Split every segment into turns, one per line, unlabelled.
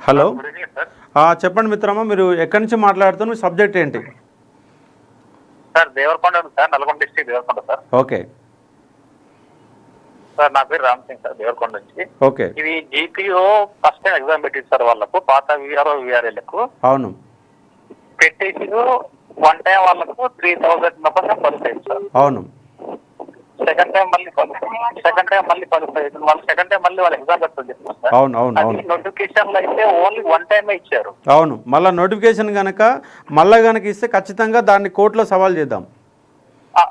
Hello చెప్పండి మిత్రమా, మీరు ఎక్కడి నుంచి మాట్లాడుతున్నారు? మీ సబ్జెక్ట్ ఏంటి?
Sir Devarakonda sir, Nalgonda district Devarakonda sir.
Okay
sir నా పేరు రామ్ సింగ్ సార్, దేవరకొండ నుంచి.
ఓకే.
ఇది జీపీఓ ఫస్ట్ టైం ఎగ్జామ్ పెట్టింది సార్ వాళ్ళకు, పాత విఆర్ఓ విఆర్ఎల్కు.
అవును.
పెట్టేసి వన్ టైం వాళ్ళకు 3000 మెంబర్స్ పడుతుంది సార్.
అవును.
సెకండ్ టైం మళ్ళీ పడుతుంది. వాళ్ళు సెకండ్ టైం మళ్ళీ వాళ్ళు ఎగ్జామ్ పెడుతుంది చెప్తారు సార్.
అవును అవును అవును.
నోటిఫికేషన్ లో అయితే ఓన్లీ వన్ టైమే ఇచ్చారు.
అవును, మళ్ళీ నోటిఫికేషన్ కనుక మళ్ళీ ఇస్తే ఖచ్చితంగా దాన్ని కోర్టులో సవాల్ చేద్దాం.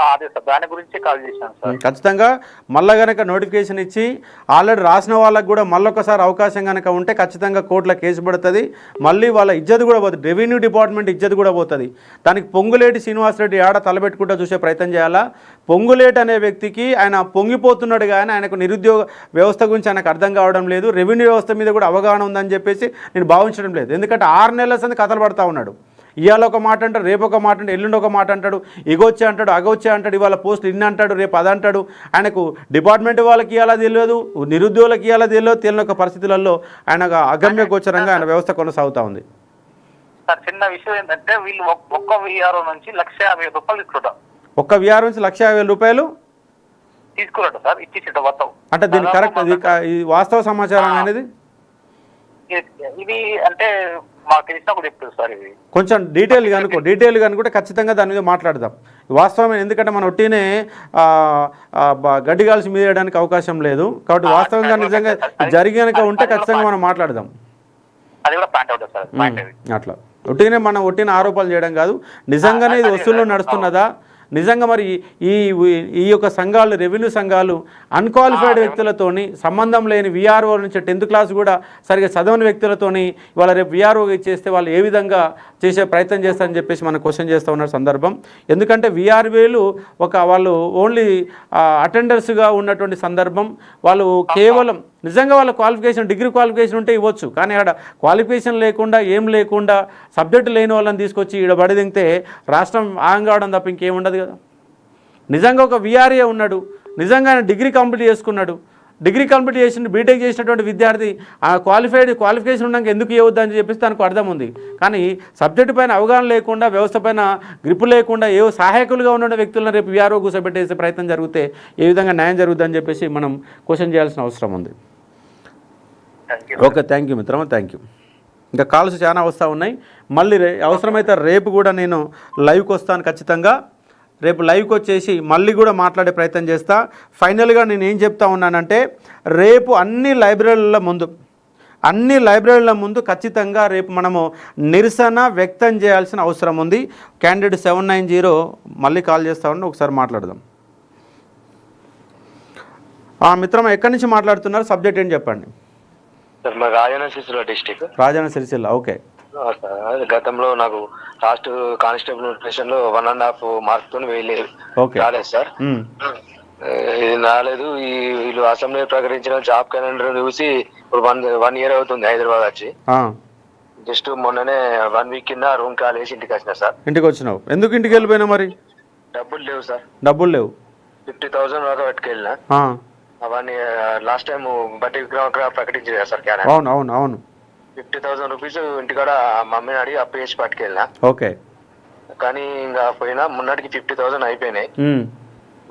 అదే సార్, దాని గురించి కాల్ చేశాను సార్.
ఖచ్చితంగా మళ్ళీ కనుక నోటిఫికేషన్ ఇచ్చి ఆల్రెడీ రాసిన వాళ్ళకు కూడా మళ్ళొకసారి అవకాశం కనుక ఉంటే ఖచ్చితంగా కోర్టులో కేసు పడుతుంది. మళ్ళీ వాళ్ళ ఇజ్జత్ కూడా పోతుంది, రెవెన్యూ డిపార్ట్మెంట్ ఇజ్జత్ కూడా పోతుంది. దానికి పొంగులేటి శ్రీనివాసరెడ్డి ఆడ తలబెట్టుకుంటూ చూసే ప్రయత్నం చేయాలా. పొంగులేటి అనే వ్యక్తికి ఆయన పొంగిపోతున్నాడు కానీ ఆయనకు నిరుద్యోగ వ్యవస్థ గురించి ఆయనకు అర్థం కావడం లేదు, రెవెన్యూ వ్యవస్థ మీద కూడా అవగాహన ఉందని చెప్పేసి నేను భావించడం లేదు. ఎందుకంటే 6 నెలల సంది కథలు పడతా ఉన్నాడు. ఇవాళ ఒక మాట అంటాడు, రేపు ఒక మాట అంటాడు, ఎల్లుండి ఒక మాట అంటాడు, ఇగొచ్చే అంటాడు, అగొచ్చే అంటాడు, ఇవాళ పోస్టులు ఇన్ని అంటాడు, రేపు అది అంటాడు. ఆయనకు డిపార్ట్మెంట్ వాళ్ళకి ఇవ్వాలా తెలియదు, నిరుద్యోగులకు ఇవ్వాలా తెలియని ఒక పరిస్థితులలో ఆయన అగమ్య గోచరంగా ఆయన వ్యవస్థ కొనసాగుతూ ఉంది.
సార్ చిన్న విషయం ఏంటంటే వీళ్ళు ఒక్క విఆర్ఓ నుంచి 1,50,000 తీసుకుంటారు.
ఒక్క విఆర్ఓ నుంచి 1,50,000
తీసుకున్నట్టు సార్, ఇచ్చేసి మొత్తం.
అంటే దీని కరెక్ట్ ఇది వాస్తవ సమాచారం అనేది
ఇది అంటే మాకు తెలిసినప్పుడు చెప్తుంది సార్. ఇది కొంచెం
డీటెయిల్గా అనుకుంటే ఖచ్చితంగా దాని మీద మాట్లాడదాం. వాస్తవమే, ఎందుకంటే మనం ఒట్టినే గడ్డి కాల్సి మీద వేయడానికి అవకాశం లేదు. కాబట్టి వాస్తవంగా నిజంగా జరిగినక ఉంటే ఖచ్చితంగా మనం మాట్లాడదాం. అట్లా ఒట్టిన ఆరోపణలు చేయడం కాదు, నిజంగానే ఇది వసూల్లో నడుస్తున్నదా, నిజంగా మరి ఈ యొక్క సంఘాలు, రెవెన్యూ సంఘాలు అన్క్వాలిఫైడ్ వ్యక్తులతోని, సంబంధం లేని విఆర్ఓ నుంచి 10th క్లాస్ కూడా సరిగ్గా చదవని వ్యక్తులతోని ఇవాళ రేపు విఆర్ఓ ఇచ్చేస్తే వాళ్ళు ఏ విధంగా చేసే ప్రయత్నం చేస్తారని చెప్పేసి మనం క్వశ్చన్ చేస్తూ ఉన్న సందర్భం. ఎందుకంటే విఆర్ఓలు వాళ్ళు ఓన్లీ అటెండర్స్గా ఉన్నటువంటి సందర్భం. వాళ్ళు కేవలం నిజంగా వాళ్ళ క్వాలిఫికేషన్, డిగ్రీ క్వాలిఫికేషన్ ఉంటే ఇవ్వచ్చు, కానీ ఆడ క్వాలిఫికేషన్ లేకుండా ఏం లేకుండా సబ్జెక్టు లేని వాళ్ళని తీసుకొచ్చి ఈడ బడిదింగితే రాష్ట్రం ఆగం కావడం తప్ప ఇంకేముండదు కదా. నిజంగా ఒక విఆర్ఏ ఉన్నాడు, నిజంగా ఆయన డిగ్రీ కంప్లీట్ చేసుకున్నాడు, డిగ్రీ కంప్లీట్ చేసి బీటెక్ చేసినటువంటి విద్యార్థి ఆ క్వాలిఫికేషన్ ఉన్నాక ఎందుకు ఇవ్వద్దని చెప్పేసి తనకు అర్థం ఉంది. కానీ సబ్జెక్టు పైన అవగాహన లేకుండా, వ్యవస్థ పైన గ్రిప్ లేకుండా ఏవో సహాయకులుగా ఉన్న వ్యక్తులను రేపు విఆర్ఓ కూర్చోబెట్టేసే ప్రయత్నం జరిగితే ఏ విధంగా న్యాయం జరుగుతుందని చెప్పేసి మనం క్వశ్చన్ చేయాల్సిన అవసరం ఉంది. ఓకే, థ్యాంక్ యూ మిత్రమా, థ్యాంక్ యూ. ఇంకా కాల్స్ చాలా వస్తూ ఉన్నాయి. మళ్ళీ అవసరమైతే రేపు కూడా నేను లైవ్కి వస్తాను. ఖచ్చితంగా రేపు లైవ్కి వచ్చేసి మళ్ళీ కూడా మాట్లాడే ప్రయత్నం చేస్తా. ఫైనల్గా నేను ఏం చెప్తా ఉన్నానంటే, రేపు అన్ని లైబ్రరీల ముందు ఖచ్చితంగా రేపు మనము నిరసన వ్యక్తం చేయాల్సిన అవసరం ఉంది. క్యాండిడేట్ 790 మళ్ళీ కాల్ చేస్తా ఉండి ఒకసారి మాట్లాడదాం. మిత్రమా, ఎక్కడి నుంచి మాట్లాడుతున్నారు? సబ్జెక్ట్ ఏంటి చెప్పండి.
రాజన్న సిరిసిల్ల డిస్ట్రిక్ట్.
రాజన్న సిరిసిల్ల, ఓకే.
గతంలో నాకు లాస్ట్ కానిస్టేబుల్ నోటిఫికేషన్ లో 1.5 మార్క్స్ తో రాలేదు సార్. ఇది రాలేదు. వీళ్ళు అసెంబ్లీ ప్రకటించిన జాబ్ క్యాలెండర్ చూసి ఇప్పుడు 1 year అవుతుంది హైదరాబాద్ వచ్చి. జస్ట్ మొన్ననే 1 week కింద రూమ్ కాల్ వేసి ఇంటికి వచ్చినా సార్.
ఇంటికి వచ్చినావు? ఎందుకు ఇంటికి వెళ్ళిపోయినా? మరి
డబ్బులు లేవు సార్.
డబ్బులు లేవు?
50,000 దాకా పట్టుకెళ్ళినా. అవన్నీ లాస్ట్ టైం బట్టి విక్రమ ప్రకటించారు కదా సార్ క్యాలెండర్.
అవును అవును అవును.
50,000 రూపీస్ ఇంటికాడ మమ్మీని అడిగి అప్పు చేసి పట్టుకెళ్ళినా.
ఓకే.
కానీ ఇంకా పోయినా మొన్నటికి 50,000 అయిపోయినాయి.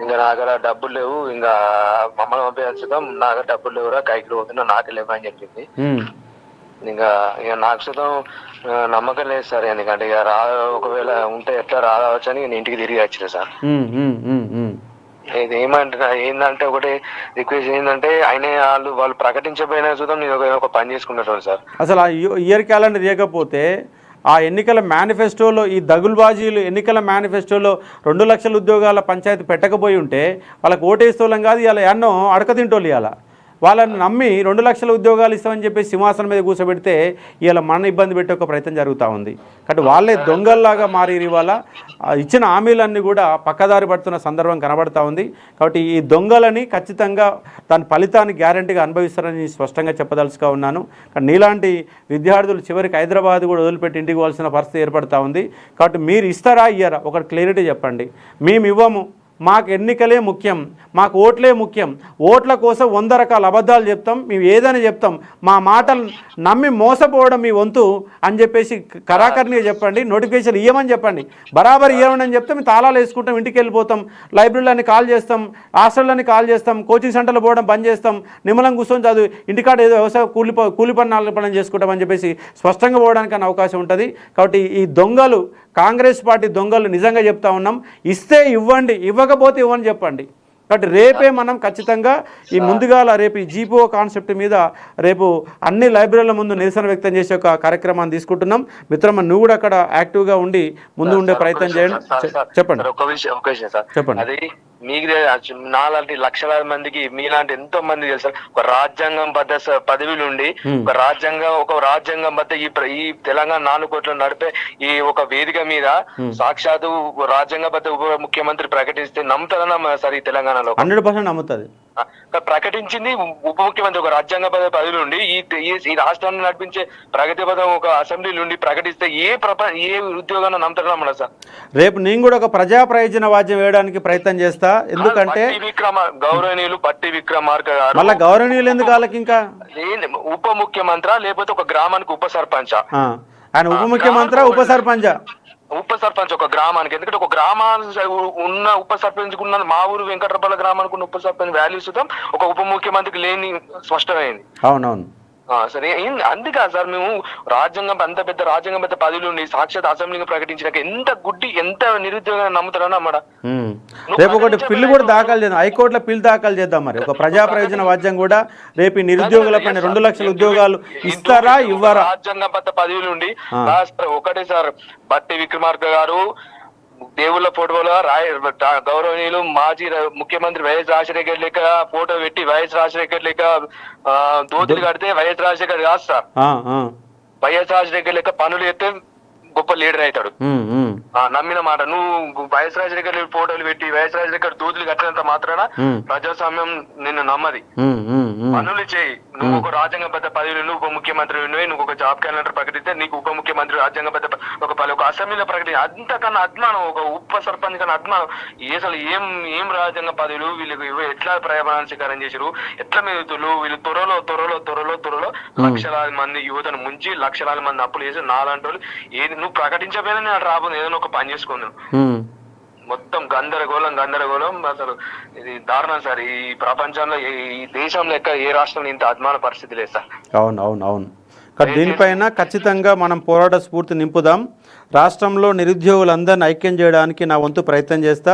ఇంకా నా దగ్గర డబ్బులు లేవు, ఇంకా మమ్మల్ని పంపించడం నా దగ్గర డబ్బులు లేవురా, కైకి పోతున్నా, నాకు లేవు అని చెప్పింది. ఇంకా నాకు సుతం నమ్మకం లేదు సార్. ఎందుకంటే ఇక ఒకవేళ ఉంటే ఎట్లా రావచ్చు అని నేను ఇంటికి తిరిగి వచ్చిన సార్. ఇది ఏంటంటే ఒకటి రిక్వెస్ట్ ఏంటంటే వాళ్ళు ప్రకటించబోయినా చూద్దాం, నేను ఒక పని చేసుకుంటాను సార్.
అసలు ఆ ఇయర్ క్యాలెండర్ ఇవ్వకపోతే ఆ ఎన్నికల మేనిఫెస్టోలో ఈ దగులుబాజీలు ఎన్నికల మేనిఫెస్టోలో 2 లక్షల ఉద్యోగాల పంచాయతీ పెట్టకపోయి ఉంటే వాళ్ళకి ఓటేస్తోళ్ళం కాదు, ఇలా ఎన్నో అడకతింటోళ్ళు. ఇవాళ వాళ్ళని నమ్మి 2 లక్షల ఉద్యోగాలు ఇస్తామని చెప్పి సింహాసనం మీద కూర్చోబెడితే ఇలా మన ఇబ్బంది పెట్టే ఒక ప్రయత్నం జరుగుతూ ఉంది. కాబట్టి వాళ్ళే దొంగల్లాగా మారి ఇవాళ ఇచ్చిన హామీలన్నీ కూడా పక్కదారి పడుతున్న సందర్భం కనబడతా ఉంది. కాబట్టి ఈ దొంగలని ఖచ్చితంగా దాని ఫలితాన్ని గ్యారంటీగా అనుభవిస్తారని స్పష్టంగా చెప్పదలుచుగా ఉన్నాను. కానీ నీలాంటి విద్యార్థులు చివరికి హైదరాబాద్ కూడా వదిలిపెట్టి ఇంటికి పోవాల్సిన పరిస్థితి ఏర్పడుతూ ఉంది. కాబట్టి మీరు ఇస్తారా ఇయ్యరా ఒకటి క్లారిటీ చెప్పండి. మేము ఇవ్వము, మాకు ఎన్నికలే ముఖ్యం, మాకు ఓట్లే ముఖ్యం, ఓట్ల కోసం 100 రకాల అబద్ధాలు చెప్తాం, మేము ఏదైనా చెప్తాం, మా మాటలు నమ్మి మోసపోవడం మీ వంతు అని చెప్పేసి కరాకర్నిగా చెప్పండి. నోటిఫికేషన్ ఇవ్వమని చెప్పండి, బరాబర్ ఇవ్వమని అని చెప్తే మేము తాళాలు వేసుకుంటాం, ఇంటికి వెళ్ళిపోతాం, లైబ్రరీలన్నీ కాల్ చేస్తాం, హాస్టళ్ళని కాల్ చేస్తాం, కోచింగ్ సెంటర్లో పోవడం బంద్ చేస్తాం, నిమ్మలం కూర్చొని చదువు ఇంటికాడ ఏదో వ్యవసాయ కూలి పని నాలుగు పనులు చేసుకుంటామని చెప్పేసి స్పష్టంగా పోవడానికి అవకాశం ఉంటుంది. కాబట్టి ఈ దొంగలు, కాంగ్రెస్ పార్టీ దొంగలు నిజంగా చెప్తా ఉన్నాం, ఇస్తే ఇవ్వండి, ఇవ్వకపోతే ఇవ్వని చెప్పండి. కాబట్టి రేపే మనం ఖచ్చితంగా ఈ ముందుగాల రేపు ఈ జీపీఓ కాన్సెప్ట్ మీద రేపు అన్ని లైబ్రరీల ముందు నిరసన వ్యక్తం చేసే ఒక కార్యక్రమాన్ని తీసుకుంటున్నాం. మిత్రమా, నువ్వు కూడా అక్కడ యాక్టివ్గా ఉండి ముందు ఉండే ప్రయత్నం చేయండి. చెప్పండి.
ఒక విషయం సార్,
చెప్పండి.
అది మీకు నాలాంటి లక్షలాది మందికి, మీలాంటి ఎంతో మంది తెలుసు. ఒక రాజ్యాంగంబద్ధ పదవిలు ఉండి ఒక రాజ్యాంగంబద్ధ ఈ తెలంగాణ 4 కోట్లను నడిపే ఈ ఒక వేదిక మీద సాక్షాత్తు రాజ్యాంగబద్ధ ఉప ముఖ్యమంత్రి ప్రకటిస్తే నమ్ముతారన్నా సార్? ఈ తెలంగాణలో
100% నమ్ముతుంది.
ప్రకటించింది ఉప ముఖ్యమంత్రి ఒక రాజ్యాంగబద్ధ పదవి నుండి ఈ రాష్ట్రాన్ని నడిపించే ప్రగతి పదం ఒక అసెంబ్లీ నుండి ప్రకటిస్తే ఏ ఉద్యోగాన్ని నమ్ముతారన్నా సార్?
రేపు నేను కూడా ఒక ప్రజా ప్రయోజన వాద్యం వేయడానికి ప్రయత్నం చేస్తా. ఎందుకంటే
గౌరవనీయులు బట్టి విక్రమార్క గారు,
మళ్ళీ గౌరవనీయులు ఎందుకు వాళ్ళకి? ఇంకా
ఉప ముఖ్యమంత్రి లేకపోతే ఒక గ్రామానికి ఉప సర్పంచ్?
ఆయన ఉప ముఖ్యమంత్రి, ఉప సర్పంచ్,
ఒక గ్రామానికి. ఎందుకంటే ఒక గ్రామానికి ఉన్న ఉప సర్పంచ్ ఉన్న, మా ఊరు వెంకటరపల్లి గ్రామానికి ఉన్న ఉప సర్పంచ్ వాల్యూ సుతం ఒక ఉప ముఖ్యమంత్రికి లేని స్పష్టమైంది.
అవునవును.
సరే, అందుకా సార్ మేము అంత పెద్ద రాజ్యాంగబద్ధ పదవులు ఉండి సాక్షాత్ అసెంబ్లీని ప్రకటించినాక ఎంత నిరుద్యోగాన్ని నమ్ముతారని అమ్మడా?
రేపు ఒకటి పిల్లు కూడా దాఖలు చేద్దాం, హైకోర్టులో పిల్లు దాఖలు చేద్దాం. మరి ఒక ప్రజా ప్రయోజన వాద్యం కూడా రేపు నిరుద్యోగుల పైన 2 లక్షల ఉద్యోగాలు ఇస్తారా ఇవ్వరా?
రాజ్యాంగబద్ధ పదవులు ఉండి ఒకటే సార్, బట్టి విక్రమార్క గారు దేవుళ్ళ ఫోటోలో గౌరవనీయులు మాజీ ముఖ్యమంత్రి వైఎస్ రాజశేఖర్ లెక్క ఫోటో పెట్టి వైఎస్ రాజశేఖర్ లెక్క దోతులు కడితే వైఎస్ రాజశేఖర్ కాదు సార్. వైఎస్ రాజశేఖర్ లెక్క పనులు ఎత్తే గొప్ప లీడర్ అవుతాడు. నమ్మిన మాట. నువ్వు వైఎస్ రాజశేఖర్ ఫోటోలు పెట్టి వైఎస్ రాజశేఖర్ దూదులు కట్టినంత మాత్రాన ప్రజాస్వామ్యం నిన్ను నమ్మది. పనులు చేయి. నువ్వు ఒక రాజ్యాంగబద్ధ పదవి, నువ్వు ఉప ముఖ్యమంత్రి, నువ్వు ఒక జాబ్ క్యాలెండర్ ప్రకటిస్తే నీకు ఉప ముఖ్యమంత్రి రాజ్యాంగబద్ధ ఒక అసెంబ్లీలో ప్రకటి. అంతకన్నా అద్మానం, ఒక ఉప సర్పంచ్ కన్నా అద్మానం. అసలు ఏం రాజ్యాంగ పదవులు వీళ్ళకి ఎట్లా ప్రయాణాన్ని స్వీకారం చేసారు, ఎట్లా మెదుతులు వీళ్ళు త్వరలో లక్షలాది మంది యువతను ముంచి లక్షలాది మంది అప్పులు చేసి నాలాంటి వాళ్ళు ఏది నువ్వు ప్రకటించకపోయినా నేను రాబోదు ఏదైనా ఒక పని చేసుకున్నాను. మొత్తం గందరగోళం. అసలు ఇది దారుణం సార్. ఈ ప్రపంచంలో ఈ దేశంలో ఎక్కడ ఏ రాష్ట్రంలో ఇంత అద్మాన పరిస్థితి లేదు సార్.
అవును. దీనిపైన ఖచ్చితంగా మనం పోరాట స్ఫూర్తి నింపుదాం. రాష్ట్రంలో నిరుద్యోగులందరినీ ఐక్యం చేయడానికి నా వంతు ప్రయత్నం చేస్తా.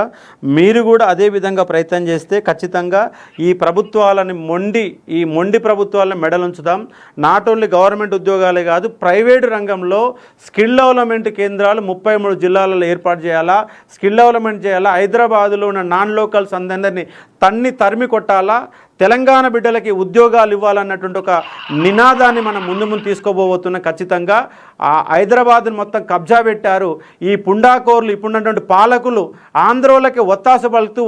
మీరు కూడా అదే విధంగా ప్రయత్నం చేస్తే ఖచ్చితంగా ఈ ప్రభుత్వాలని మొండి ప్రభుత్వాలను మెడలుంచుదాం. నాట్ ఓన్లీ గవర్నమెంట్ ఉద్యోగాలే కాదు, ప్రైవేటు రంగంలో స్కిల్ డెవలప్మెంట్ కేంద్రాలు 33 జిల్లాలలో ఏర్పాటు చేయాలా, స్కిల్ డెవలప్మెంట్ చేయాలా. హైదరాబాదులో ఉన్న నాన్ లోకల్స్ అందరినీ తరిమి కొట్టాలా. తెలంగాణ బిడ్డలకి ఉద్యోగాలు ఇవ్వాలన్నటువంటి ఒక నినాదాన్ని మనం ముందు తీసుకోబోతున్న. ఖచ్చితంగా ఆ హైదరాబాద్ని మొత్తం కబ్జా పెట్టారు ఈ పుండాకోర్లు. ఇప్పుడున్నటువంటి పాలకులు ఆంధ్రోళ్ళకి ఒత్తాసు పలుకుతూ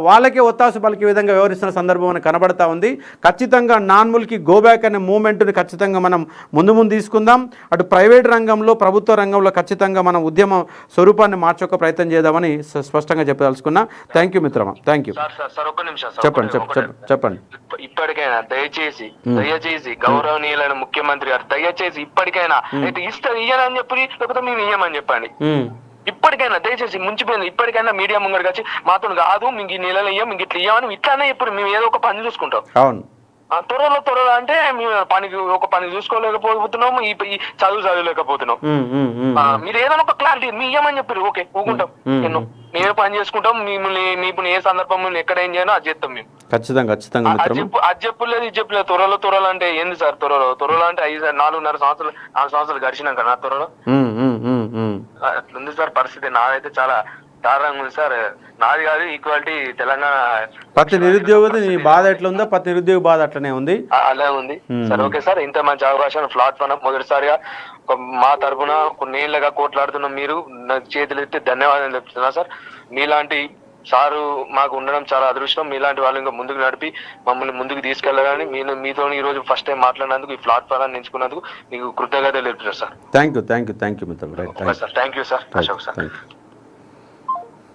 వాళ్ళకే ఒత్తాసు పలికే విధంగా వ్యవహరిస్తున్న సందర్భం మనకు కనబడతా ఉంది. ఖచ్చితంగా నాన్ ముల్కీ గోబ్యాక్ అనే మూమెంట్ని ఖచ్చితంగా మనం ముందు తీసుకుందాం. అటు ప్రైవేట్ రంగంలో, ప్రభుత్వ రంగంలో ఖచ్చితంగా మనం ఉద్యమ స్వరూపాన్ని మార్చొక ప్రయత్నం చేద్దామని స్పష్టంగా చెప్పదలుచుకున్నా. థ్యాంక్ యూ మిత్రమా, థ్యాంక్ యూ. చెప్పండి.
ఇప్పటికైనా దయచేసి గౌరవనీయులైన ముఖ్యమంత్రి గారు దయచేసి ఇప్పటికైనా ఇయ్యనని చెప్పి, లేకపోతే మేము ఇయ్యమని చెప్పండి. ఇప్పటికైనా దయచేసి ముంచిపోయింది. ఇప్పటికైనా మీడియా ముంగడికి వచ్చి మాతో కాదు మీకు ఈ నెలలో ఇయ్యం, మీకు ఇట్లా ఇయ్యమని ఇట్లానే ఇప్పుడు మేము ఏదో ఒక పని చూసుకుంటాం.
అవును.
త్వరలో అంటే మేము ఒక పని చూసుకోలేకపోతున్నాము, ఈ చదవలేకపోతున్నాం. మీరు ఏదైనా ఒక క్లారిటీ మీ ఇయ్యమని చెప్పారు, ఓకే ఊకుంటాం. మేమే పని చేసుకుంటాం. మీకు ఏ సందర్భం ఎక్కడ ఏం చేయనో అది చేస్తాం మేము. ఖచ్చితంగా అది చెప్పలేదు ఇది చెప్పలేదు. త్వరలో అంటే ఏంది సార్? త్వరలో అంటే 4.5 సంవత్సరాలు గడిచినాక నా త్వరలో అట్లుంది సార్ పరిస్థితి. నాదైతే చాలా దారుణంగా ఉంది సార్. నాది కాదు, ఈక్వాలిటీ తెలంగాణ
ప్రతి నిరుద్యోగి నీ బాధ ఎట్లుందో ప్రతి నిరుద్యోగి బాధ అట్లనే ఉంది.
అలా ఉంది సార్. ఓకే సార్, ఇంత మంచి అవకాశం ప్లాట్ఫామ్ మొదటిసారిగా మా తరఫున కొన్నేళ్లుగా కోట్లాడుతున్న మీరు నాకు చేతులు ఎత్తి ధన్యవాదాలు చెప్తున్నా సార్. మీలాంటి సారు మాకు ఉండడం చాలా అదృష్టం. మీలాంటి వాళ్ళు ఇంకా ముందుకు నడిపి మమ్మల్ని ముందుకు తీసుకెళ్ళగాని మీతో ఈ రోజు ఫస్ట్ టైం మాట్లాడినందుకు, ఈ ప్లాట్ఫామ్ ఎంచుకున్నందుకు మీకు కృతజ్ఞతలు తెలుపుతున్నారు సార్.
థ్యాంక్ యూ మిత్రం.
Thank you sir. Ashok sir.